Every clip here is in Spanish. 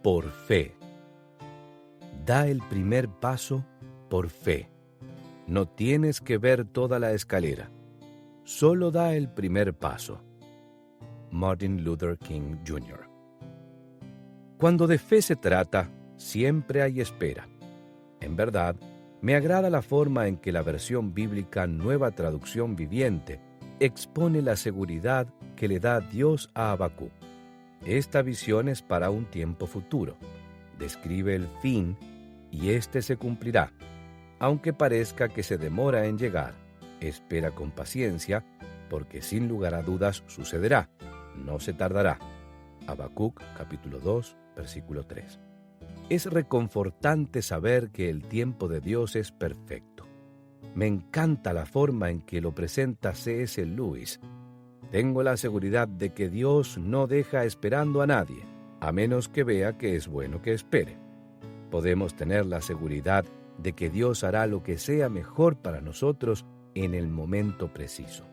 por fe. Da el primer paso por fe. No tienes que ver toda la escalera. Solo da el primer paso. Martin Luther King Jr. Cuando de fe se trata, siempre hay espera. En verdad, me agrada la forma en que la versión bíblica Nueva Traducción Viviente expone la seguridad que le da Dios a Habacuc. Esta visión es para un tiempo futuro. Describe el fin y éste se cumplirá. Aunque parezca que se demora en llegar, espera con paciencia, porque sin lugar a dudas sucederá. No se tardará. Habacuc, capítulo 2, versículo 3. Es reconfortante saber que el tiempo de Dios es perfecto. Me encanta la forma en que lo presenta C.S. Lewis. Tengo la seguridad de que Dios no deja esperando a nadie, a menos que vea que es bueno que espere. Podemos tener la seguridad de que Dios hará lo que sea mejor para nosotros en el momento preciso.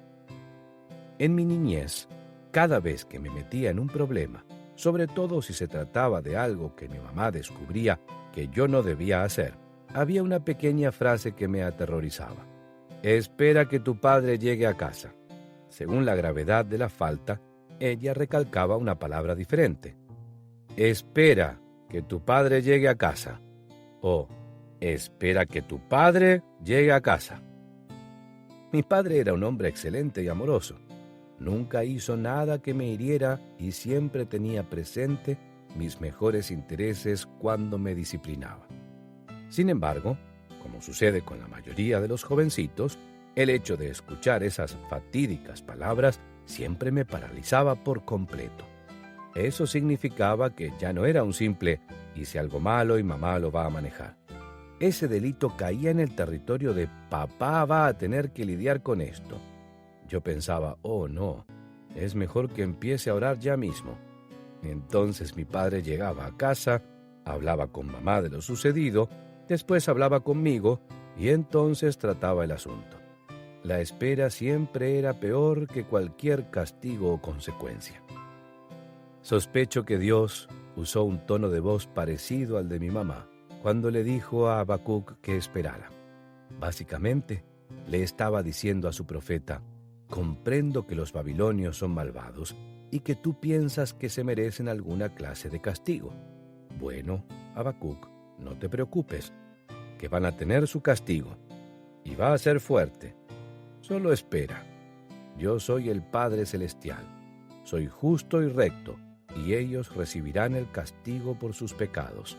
En mi niñez, cada vez que me metía en un problema, sobre todo si se trataba de algo que mi mamá descubría que yo no debía hacer, había una pequeña frase que me aterrorizaba. Espera que tu padre llegue a casa. Según la gravedad de la falta, ella recalcaba una palabra diferente. Espera que tu padre llegue a casa. O espera que tu padre llegue a casa. Mi padre era un hombre excelente y amoroso. Nunca hizo nada que me hiriera y siempre tenía presente mis mejores intereses cuando me disciplinaba. Sin embargo, como sucede con la mayoría de los jovencitos, el hecho de escuchar esas fatídicas palabras siempre me paralizaba por completo. Eso significaba que ya no era un simple hice algo malo y mamá lo va a manejar. Ese delito caía en el territorio de papá va a tener que lidiar con esto. Yo pensaba, oh no, es mejor que empiece a orar ya mismo. Entonces mi padre llegaba a casa, hablaba con mamá de lo sucedido, después hablaba conmigo y entonces trataba el asunto. La espera siempre era peor que cualquier castigo o consecuencia. Sospecho que Dios usó un tono de voz parecido al de mi mamá cuando le dijo a Habacuc que esperara. Básicamente, le estaba diciendo a su profeta, comprendo que los babilonios son malvados y que tú piensas que se merecen alguna clase de castigo. Bueno, Habacuc, no te preocupes, que van a tener su castigo y va a ser fuerte. Solo espera. Yo soy el Padre Celestial, soy justo y recto, y ellos recibirán el castigo por sus pecados.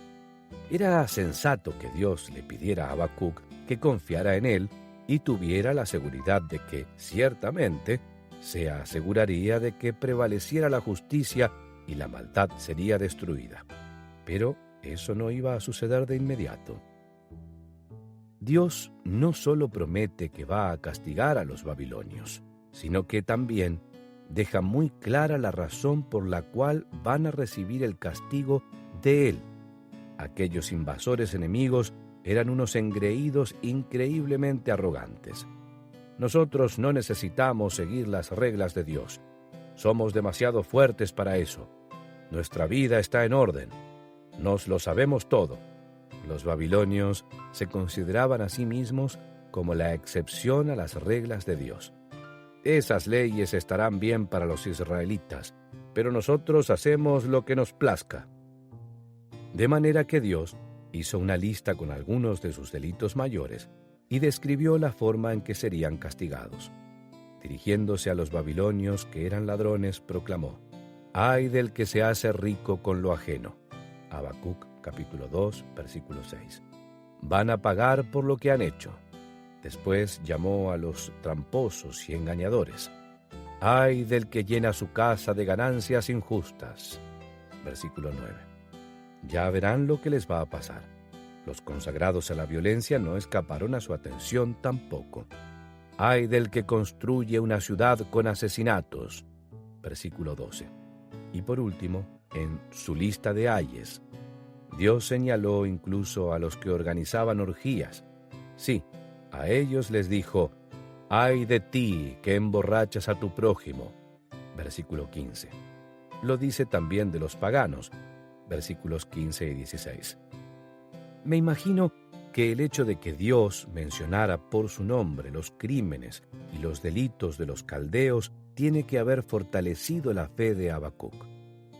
Era sensato que Dios le pidiera a Habacuc que confiara en él y tuviera la seguridad de que, ciertamente, se aseguraría de que prevaleciera la justicia y la maldad sería destruida. Pero eso no iba a suceder de inmediato. Dios no solo promete que va a castigar a los babilonios, sino que también deja muy clara la razón por la cual van a recibir el castigo de Él. Aquellos invasores enemigos eran unos engreídos increíblemente arrogantes. Nosotros no necesitamos seguir las reglas de Dios. Somos demasiado fuertes para eso. Nuestra vida está en orden. Nos lo sabemos todo. Los babilonios se consideraban a sí mismos como la excepción a las reglas de Dios. Esas leyes estarán bien para los israelitas, pero nosotros hacemos lo que nos plazca. De manera que Dios hizo una lista con algunos de sus delitos mayores y describió la forma en que serían castigados. Dirigiéndose a los babilonios que eran ladrones, proclamó: «Ay del que se hace rico con lo ajeno». Habacuc, capítulo 2, versículo 6. Van a pagar por lo que han hecho. Después llamó a los tramposos y engañadores. «Ay del que llena su casa de ganancias injustas». Versículo 9. Ya verán lo que les va a pasar. Los consagrados a la violencia no escaparon a su atención tampoco. «Ay del que construye una ciudad con asesinatos». Versículo 12. Y por último, en su lista de ayes, Dios señaló incluso a los que organizaban orgías. Sí, a ellos les dijo: «Ay de ti que emborrachas a tu prójimo». Versículo 15. Lo dice también de los paganos. versículos 15 y 16. Me imagino que el hecho de que Dios mencionara por su nombre los crímenes y los delitos de los caldeos tiene que haber fortalecido la fe de Habacuc.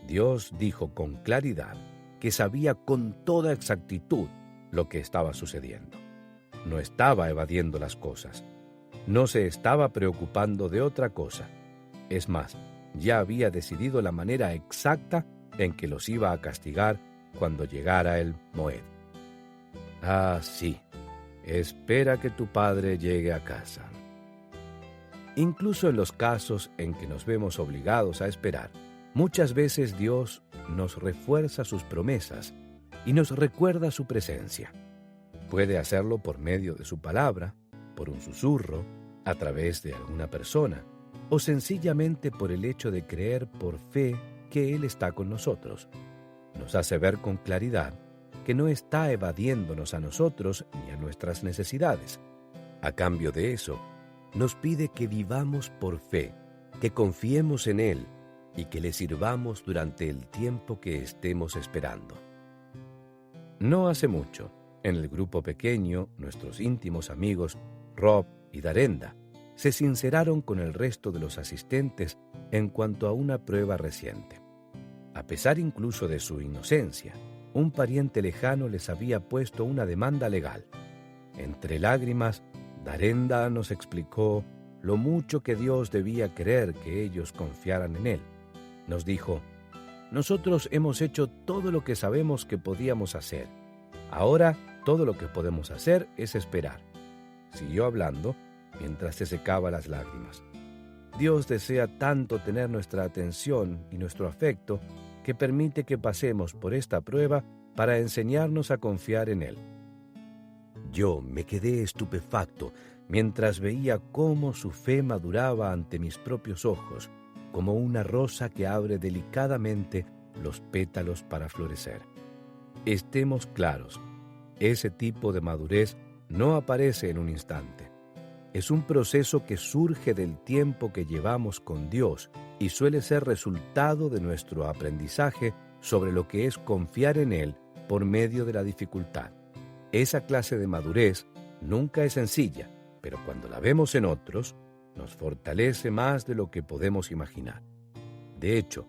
Dios dijo con claridad que sabía con toda exactitud lo que estaba sucediendo. No estaba evadiendo las cosas. No se estaba preocupando de otra cosa. Es más, ya había decidido la manera exacta en que los iba a castigar cuando llegara el Moed. Ah, sí, espera que tu padre llegue a casa. Incluso en los casos en que nos vemos obligados a esperar, muchas veces Dios nos refuerza sus promesas y nos recuerda su presencia. Puede hacerlo por medio de su palabra, por un susurro, a través de alguna persona, o sencillamente por el hecho de creer por fe que Él está con nosotros. Nos hace ver con claridad que no está evadiéndonos a nosotros ni a nuestras necesidades. A cambio de eso, nos pide que vivamos por fe, que confiemos en Él y que le sirvamos durante el tiempo que estemos esperando. No hace mucho, en el grupo pequeño, nuestros íntimos amigos Rob y Darenda se sinceraron con el resto de los asistentes en cuanto a una prueba reciente. A pesar incluso de su inocencia, un pariente lejano les había puesto una demanda legal. Entre lágrimas, Darenda nos explicó lo mucho que Dios debía querer que ellos confiaran en Él. Nos dijo: nosotros hemos hecho todo lo que sabemos que podíamos hacer. Ahora todo lo que podemos hacer es esperar. Siguió hablando mientras se secaba las lágrimas. Dios desea tanto tener nuestra atención y nuestro afecto que permite que pasemos por esta prueba para enseñarnos a confiar en Él. Yo me quedé estupefacto mientras veía cómo su fe maduraba ante mis propios ojos, como una rosa que abre delicadamente los pétalos para florecer. Estemos claros, ese tipo de madurez no aparece en un instante. Es un proceso que surge del tiempo que llevamos con Dios y suele ser resultado de nuestro aprendizaje sobre lo que es confiar en Él por medio de la dificultad. Esa clase de madurez nunca es sencilla, pero cuando la vemos en otros, nos fortalece más de lo que podemos imaginar. De hecho,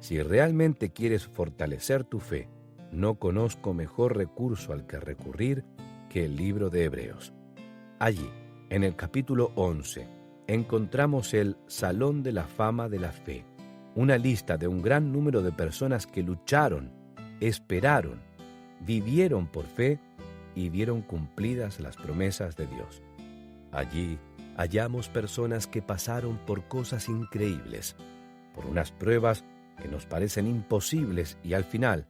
si realmente quieres fortalecer tu fe, no conozco mejor recurso al que recurrir que el libro de Hebreos. Allí, en el capítulo 11, encontramos el Salón de la Fama de la Fe, una lista de un gran número de personas que lucharon, esperaron, vivieron por fe y vieron cumplidas las promesas de Dios. Allí hallamos personas que pasaron por cosas increíbles, por unas pruebas que nos parecen imposibles y al final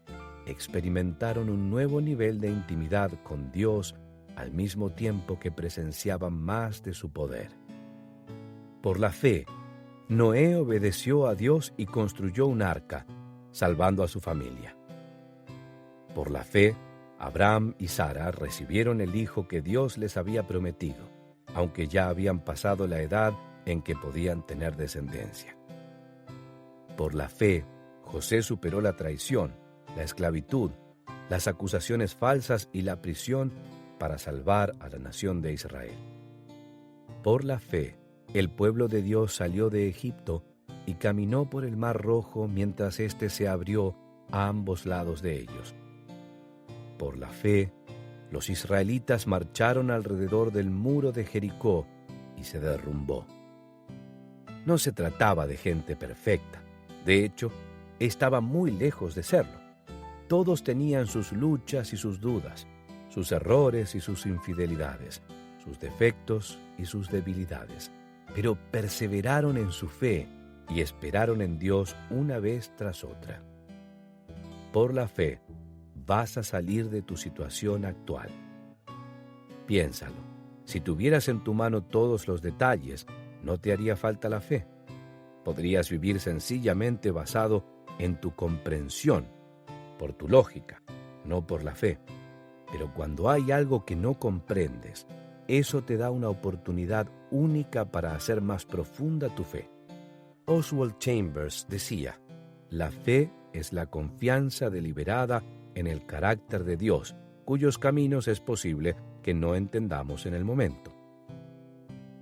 experimentaron un nuevo nivel de intimidad con Dios al mismo tiempo que presenciaban más de su poder. Por la fe, Noé obedeció a Dios y construyó un arca, salvando a su familia. Por la fe, Abraham y Sara recibieron el hijo que Dios les había prometido, aunque ya habían pasado la edad en que podían tener descendencia. Por la fe, José superó la traición, la esclavitud, las acusaciones falsas y la prisión para salvar a la nación de Israel. Por la fe, el pueblo de Dios salió de Egipto y caminó por el Mar Rojo mientras éste se abrió a ambos lados de ellos. Por la fe, los israelitas marcharon alrededor del muro de Jericó y se derrumbó. No se trataba de gente perfecta. De hecho, estaba muy lejos de serlo. Todos tenían sus luchas y sus dudas, sus errores y sus infidelidades, sus defectos y sus debilidades, pero perseveraron en su fe y esperaron en Dios una vez tras otra. Por la fe, vas a salir de tu situación actual. Piénsalo, si tuvieras en tu mano todos los detalles, no te haría falta la fe. Podrías vivir sencillamente basado en tu comprensión, por tu lógica, no por la fe. Pero cuando hay algo que no comprendes, eso te da una oportunidad única para hacer más profunda tu fe. Oswald Chambers decía: la fe es la confianza deliberada en el carácter de Dios, cuyos caminos es posible que no entendamos en el momento.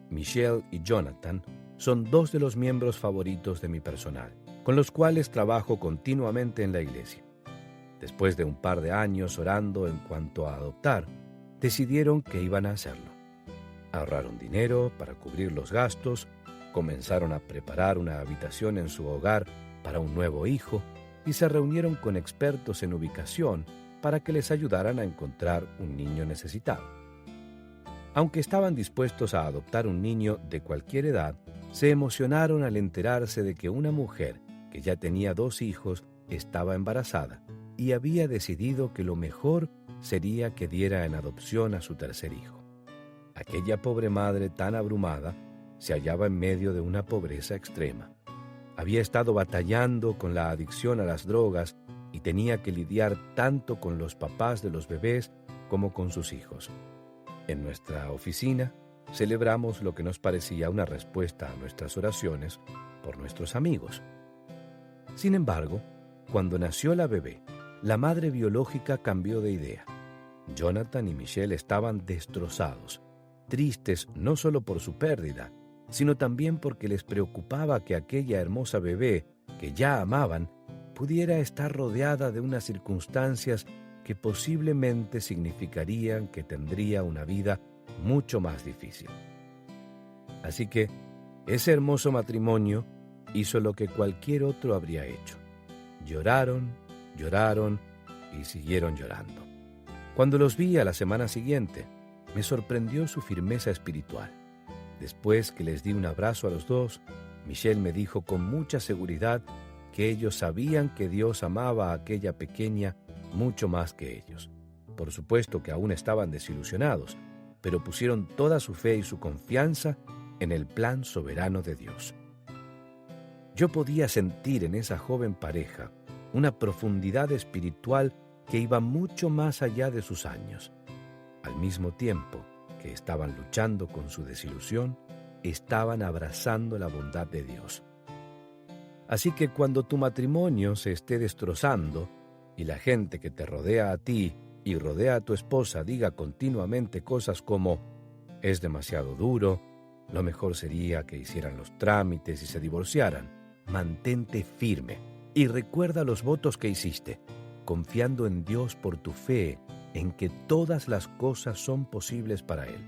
Michelle y Jonathan son dos de los miembros favoritos de mi personal, con los cuales trabajo continuamente en la iglesia. Después de un par de años orando en cuanto a adoptar, decidieron que iban a hacerlo. Ahorraron dinero para cubrir los gastos, comenzaron a preparar una habitación en su hogar para un nuevo hijo y se reunieron con expertos en ubicación para que les ayudaran a encontrar un niño necesitado. Aunque estaban dispuestos a adoptar un niño de cualquier edad, se emocionaron al enterarse de que una mujer que ya tenía 2 hijos estaba embarazada y había decidido que lo mejor sería que diera en adopción a su tercer hijo. Aquella pobre madre tan abrumada se hallaba en medio de una pobreza extrema. Había estado batallando con la adicción a las drogas y tenía que lidiar tanto con los papás de los bebés como con sus hijos. En nuestra oficina celebramos lo que nos parecía una respuesta a nuestras oraciones por nuestros amigos. Sin embargo, cuando nació la bebé, la madre biológica cambió de idea. Jonathan y Michelle estaban destrozados, tristes no solo por su pérdida, sino también porque les preocupaba que aquella hermosa bebé, que ya amaban, pudiera estar rodeada de unas circunstancias que posiblemente significarían que tendría una vida mucho más difícil. Así que ese hermoso matrimonio hizo lo que cualquier otro habría hecho. Lloraron, lloraron y siguieron llorando. Cuando los vi a la semana siguiente, me sorprendió su firmeza espiritual. Después que les di un abrazo a los dos, Michelle me dijo con mucha seguridad que ellos sabían que Dios amaba a aquella pequeña mucho más que ellos. Por supuesto que aún estaban desilusionados, pero pusieron toda su fe y su confianza en el plan soberano de Dios. Yo podía sentir en esa joven pareja una profundidad espiritual que iba mucho más allá de sus años. Al mismo tiempo que estaban luchando con su desilusión, estaban abrazando la bondad de Dios. Así que cuando tu matrimonio se esté destrozando y la gente que te rodea a ti y rodea a tu esposa diga continuamente cosas como «es demasiado duro», «lo mejor sería que hicieran los trámites y se divorciaran», mantente firme y recuerda los votos que hiciste, confiando en Dios por tu fe en que todas las cosas son posibles para Él.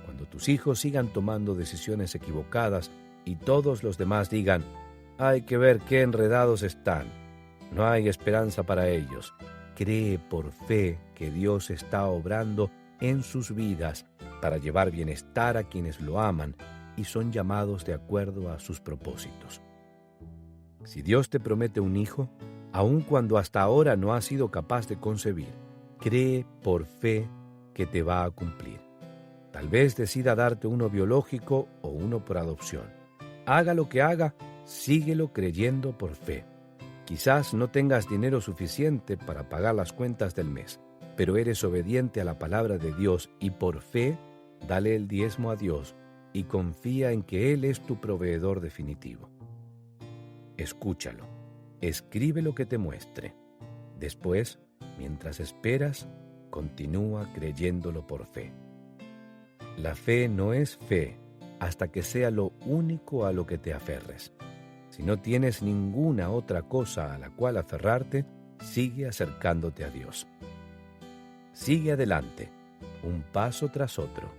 Cuando tus hijos sigan tomando decisiones equivocadas y todos los demás digan «hay que ver qué enredados están», no hay esperanza para ellos, cree por fe que Dios está obrando en sus vidas para llevar bienestar a quienes lo aman y son llamados de acuerdo a sus propósitos. Si Dios te promete un hijo, aun cuando hasta ahora no has sido capaz de concebir, cree por fe que te va a cumplir. Tal vez decida darte uno biológico o uno por adopción. Haga lo que haga, síguelo creyendo por fe. Quizás no tengas dinero suficiente para pagar las cuentas del mes, pero eres obediente a la palabra de Dios y por fe, dale el diezmo a Dios y confía en que Él es tu proveedor definitivo. Escúchalo, escribe lo que te muestre. Después, mientras esperas, continúa creyéndolo por fe. La fe no es fe hasta que sea lo único a lo que te aferres. Si no tienes ninguna otra cosa a la cual aferrarte, sigue acercándote a Dios. Sigue adelante, un paso tras otro,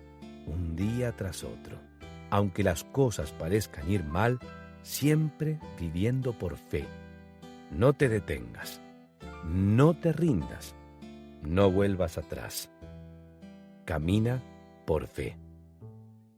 un día tras otro. Aunque las cosas parezcan ir mal, siempre viviendo por fe. No te detengas, no te rindas, no vuelvas atrás. Camina por fe.